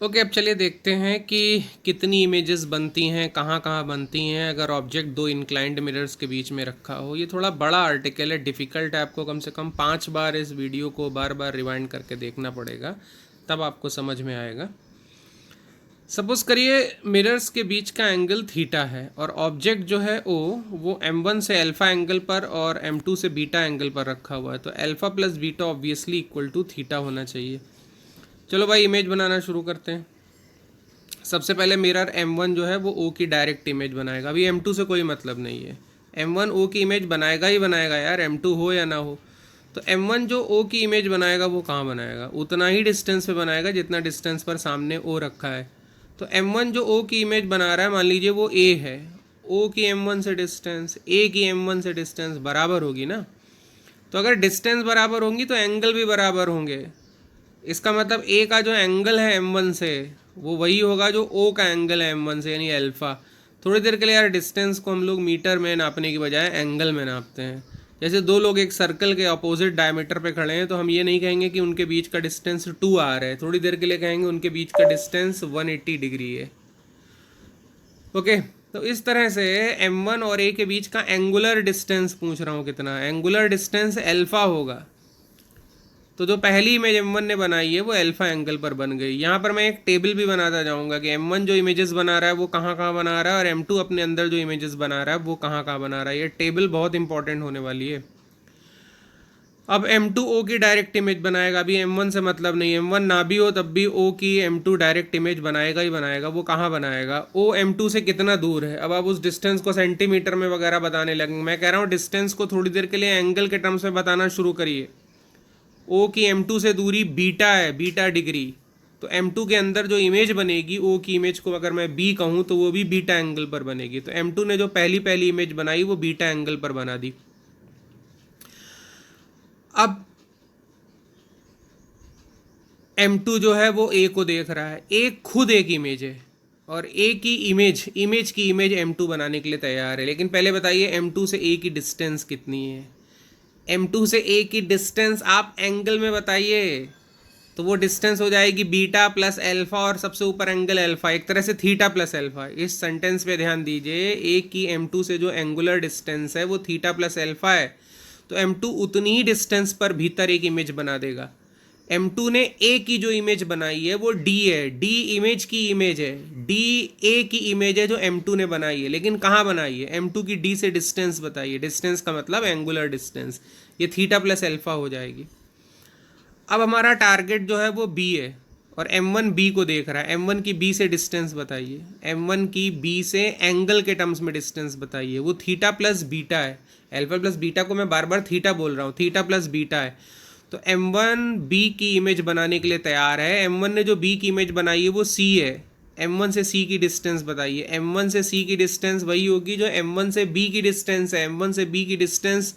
Okay, अब चलिए देखते हैं कि कितनी इमेजेस बनती हैं, कहाँ कहाँ बनती हैं अगर ऑब्जेक्ट दो इंक्लाइंड मिरर्स के बीच में रखा हो। ये थोड़ा बड़ा आर्टिकल है, डिफ़िकल्ट है, आपको कम से कम 5 बार इस वीडियो को बार बार रिवाइंड करके देखना पड़ेगा, तब आपको समझ में आएगा। सपोज़ करिए मिरर्स के बीच का एंगल थीटा है और ऑब्जेक्ट जो है वो m1 से अल्फ़ा एंगल पर और m2 से बीटा एंगल पर रखा हुआ है, तो alpha plus beta obviously equal to theta होना चाहिए। चलो भाई, इमेज बनाना शुरू करते हैं। सबसे पहले मिरर M1 जो है वो O की डायरेक्ट इमेज बनाएगा। अभी M2 से कोई मतलब नहीं है, M1 O की इमेज बनाएगा ही बनाएगा यार, M2 हो या ना हो। तो M1 जो O की इमेज बनाएगा वो कहाँ बनाएगा? उतना ही डिस्टेंस पे बनाएगा जितना डिस्टेंस पर सामने O रखा है। तो M1 जो O की इमेज बना रहा है, मान लीजिए वो A है, O की M1 से डिस्टेंस A की M1 से डिस्टेंस बराबर होगी ना। तो अगर डिस्टेंस बराबर होंगी तो एंगल भी बराबर होंगे। इसका मतलब ए का जो एंगल है M1 से वो वही होगा जो O का एंगल है M1 से, यानी अल्फ़ा। थोड़ी देर के लिए यार डिस्टेंस को हम लोग मीटर में नापने की बजाय एंगल में नापते हैं। जैसे दो लोग एक सर्कल के अपोजिट डायमीटर पे खड़े हैं तो हम ये नहीं कहेंगे कि उनके बीच का डिस्टेंस 2r है, थोड़ी देर के लिए कहेंगे उनके बीच का डिस्टेंस 180 डिग्री है। ओके, तो इस तरह से M1 और A के बीच का एंगुलर डिस्टेंस पूछ रहा हूँ कितना, एंगुलर डिस्टेंस अल्फ़ा होगा। तो जो पहली इमेज M1 ने बनाई है वो अल्फा एंगल पर बन गई। यहाँ पर मैं एक टेबल भी बनाता जाऊँगा कि M1 जो इमेजेस बना रहा है वो कहाँ कहाँ बना रहा है और M2 अपने अंदर जो इमेजेस बना रहा है वो कहाँ कहाँ बना रहा है। ये टेबल बहुत इंपॉर्टेंट होने वाली है। अब M2 O की डायरेक्ट इमेज बनाएगा। अभी M1 से मतलब नहीं, M1 ना भी हो तब भी O की M2 डायरेक्ट इमेज बनाएगा ही बनाएगा। वो कहाँ बनाएगा? O M2 से कितना दूर है। अब आप उस डिस्टेंस को सेंटीमीटर में वगैरह बताने लगेंगे। मैं कह रहा हूँ डिस्टेंस को थोड़ी देर के लिए एंगल के टर्म्स में बताना शुरू करिए। O की M2 से दूरी बीटा है, बीटा डिग्री। तो M2 के अंदर जो इमेज बनेगी O की इमेज को अगर मैं B कहूँ तो वो भी बीटा एंगल पर बनेगी। तो M2 ने जो पहली पहली इमेज बनाई वो बीटा एंगल पर बना दी। अब M2 जो है वो A को देख रहा है, A खुद एक इमेज है और A की इमेज की इमेज M2 बनाने के लिए तैयार है। लेकिन पहले बताइए M2 से A की डिस्टेंस कितनी है? M2 से A की डिस्टेंस आप एंगल में बताइए, तो वो डिस्टेंस हो जाएगी बीटा प्लस अल्फा और सबसे ऊपर एंगल अल्फा, एक तरह से थीटा प्लस अल्फा। इस सेंटेंस पे ध्यान दीजिए, A की M2 से जो एंगुलर डिस्टेंस है वो थीटा प्लस अल्फा है। तो M2 उतनी ही डिस्टेंस पर भीतर एक इमेज बना देगा। M2 ने A की जो इमेज बनाई है वो D है, D इमेज की इमेज है, D A की इमेज है जो M2 ने बनाई है। लेकिन कहाँ बनाई है? M2 की D से डिस्टेंस बताइए। डिस्टेंस का मतलब एंगुलर डिस्टेंस, ये थीटा प्लस अल्फा हो जाएगी। अब हमारा टारगेट जो है वो B है और M1 B को देख रहा है। M1 की B से डिस्टेंस बताइए, M1 की B से एंगल के टर्म्स में डिस्टेंस बताइए। वो थीटा प्लस बीटा है, अल्फा प्लस बीटा को मैं बार बार थीटा बोल रहा हूँ, थीटा प्लस बीटा है। तो M1 B की इमेज बनाने के लिए तैयार है। M1 ने जो B की इमेज बनाई है वो C है। M1 से C की डिस्टेंस बताइए। M1 से C की डिस्टेंस वही होगी जो M1 से B की डिस्टेंस है। M1 से B की डिस्टेंस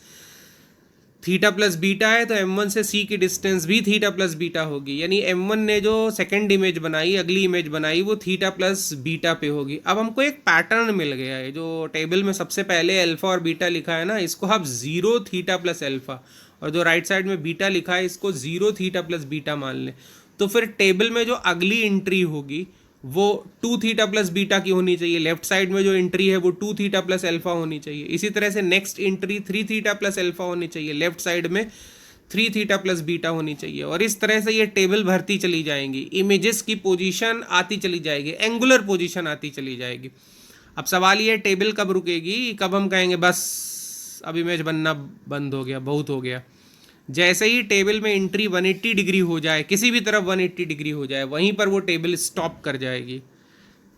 थीटा प्लस बीटा है, तो M1 से C की डिस्टेंस भी थीटा प्लस बीटा होगी। यानी M1 ने जो सेकंड इमेज बनाई, अगली इमेज बनाई, वो थीटा प्लस बीटा पे होगी। अब हमको एक पैटर्न मिल गया है, जो टेबल में सबसे पहले अल्फा और बीटा लिखा है ना, इसको आप 0 थीटा प्लस अल्फा, और जो राइट साइड में बीटा लिखा है इसको 0 थीटा प्लस बीटा मान लें। तो फिर टेबल में जो अगली एंट्री होगी वो 2 थीटा प्लस बीटा की होनी चाहिए। लेफ्ट साइड में जो एंट्री है वो 2 थीटा प्लस अल्फा होनी चाहिए। इसी तरह से next entry 3 theta plus alpha होनी चाहिए, लेफ्ट साइड में 3 थीटा प्लस बीटा होनी चाहिए। और इस तरह से ये टेबल भरती चली जाएंगी, इमेजेस की पोजीशन आती चली जाएगी, एंगुलर पोजीशन आती चली जाएगी। अब सवाल ये, टेबल कब रुकेगी, कब हम कहेंगे बस अब इमेज बनना बंद हो गया, बहुत हो गया? जैसे ही टेबल में एंट्री 180 डिग्री हो जाए, किसी भी तरफ 180 डिग्री हो जाए, वहीं पर वो टेबल स्टॉप कर जाएगी।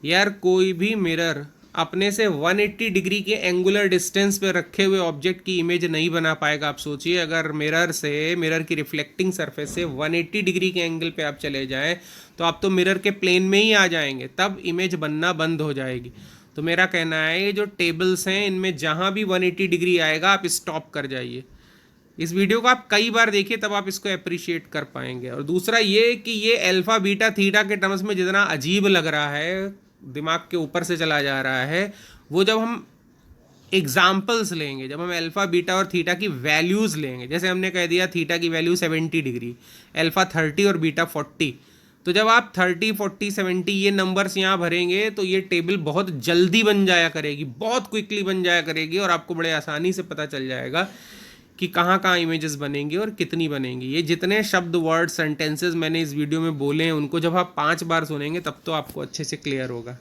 यार कोई भी मिरर अपने से 180 डिग्री के एंगुलर डिस्टेंस पे रखे हुए ऑब्जेक्ट की इमेज नहीं बना पाएगा। आप सोचिए, अगर मिरर की रिफ्लेक्टिंग सरफेस से 180 डिग्री के एंगल पे आप चले जाएं तो आप तो मिरर के प्लेन में ही आ जाएंगे, तब इमेज बनना बंद हो जाएगी। तो मेरा कहना है ये जो टेबल्स हैं इनमें जहाँ भी 180 डिग्री आएगा आप स्टॉप कर जाइए। इस वीडियो को आप कई बार देखिए तब आप इसको अप्रिशिएट कर पाएंगे। और दूसरा ये कि ये अल्फा बीटा थीटा के टर्म्स में जितना अजीब लग रहा है, दिमाग के ऊपर से चला जा रहा है, वो जब हम एग्जाम्पल्स लेंगे, जब हम अल्फा बीटा और थीटा की वैल्यूज़ लेंगे, जैसे हमने कह दिया थीटा की वैल्यू 70 डिग्री, अल्फा 30 और बीटा 40, तो जब आप 30, 40, 70 ये नंबर्स यहाँ भरेंगे तो ये टेबल बहुत जल्दी बन जाया करेगी, बहुत क्विकली बन जाया करेगी, और आपको बड़े आसानी से पता चल जाएगा कि कहाँ कहाँ इमेजेस बनेंगी और कितनी बनेंगी। ये जितने शब्द, वर्ड, सेंटेंसेस मैंने इस वीडियो में बोले हैं, उनको जब आप 5 बार सुनेंगे तब तो आपको अच्छे से क्लियर होगा।